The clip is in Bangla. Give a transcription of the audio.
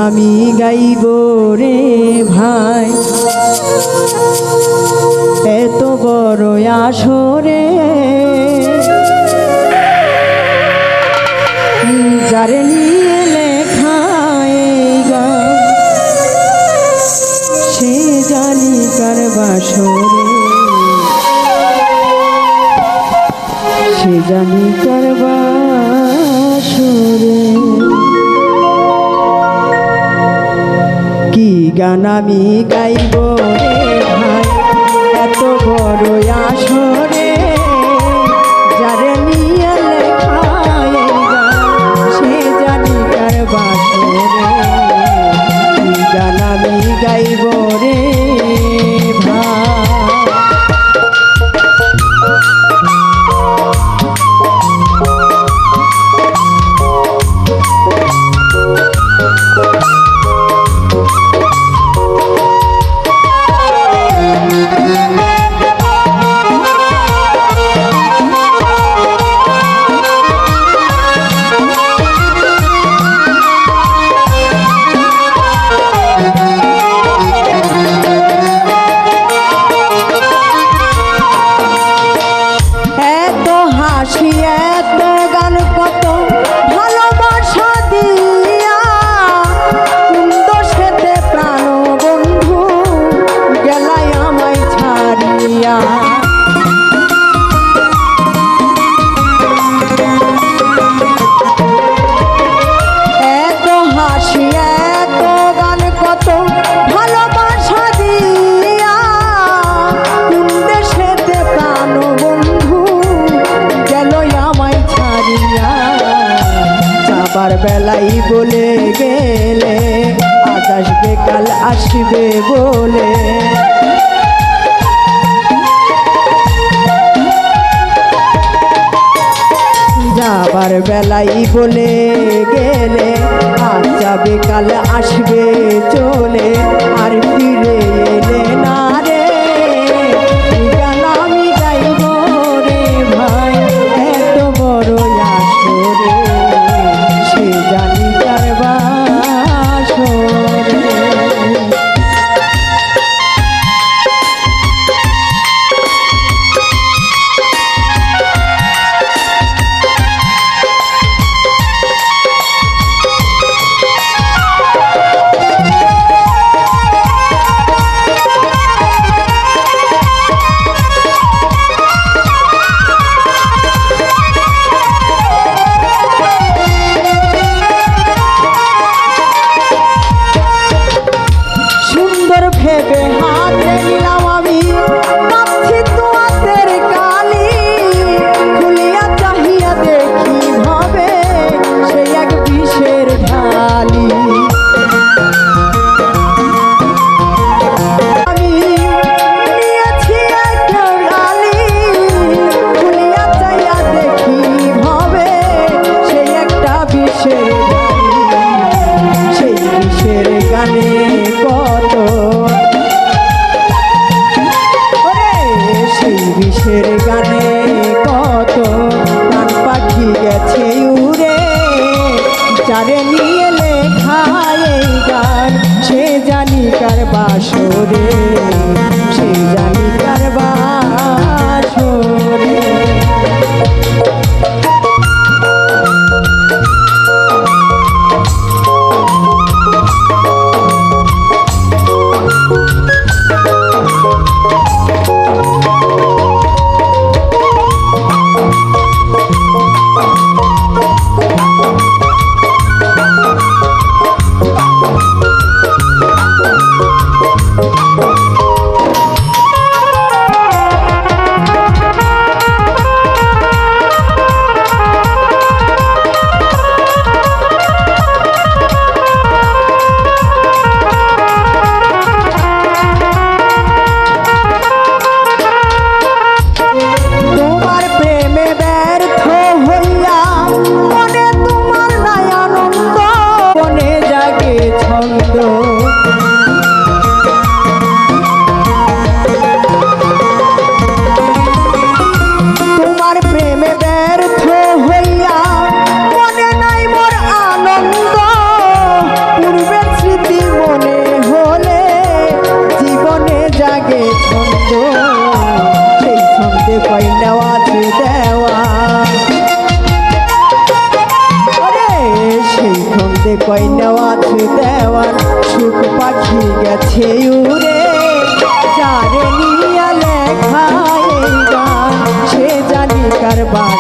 আমি গাইব রে ভাই এত বড় আসরে যারে নিয়ে লেখা এই গান সে জানি কার বাসরে সে জানি কার বাসরে কি গান আমি গাইব রে ভাই এত বড় আসরে যারে নিয়ে লেখা এই গান সে জানি কার বাসরে কি গান আমি গাইব রে ভাই বেলাই বলে গেলে আজ আসবে কাল আসবে বলে যাবার বেলাই বলে গেলে আজ যাবে কাল আসবে চলে আর ফিরে এলে না রে গান আমি গাইব রে ভাই এত বড় আসরে সে জানি কার বাসরে ভেবে হাতে নিলাম আমি কাঁদছি তোমাদের কালি খুলিয়া চাহিয়া দেখি ভাবে সে এক বিষের ঢালি আমি নিয়েছি একটা ডালি খুলিয়া চাহিয়া দেখি ভাবে সে একটা বিষের ঢালি সেই বিষের গানে কত বিষের গানে কত প্রাণ পাখি গেছে উড়ে যারে নিয়ে লেখা এই গান সে জানি কার বাসরে সে জানি কার বাসরে যার বাড়ি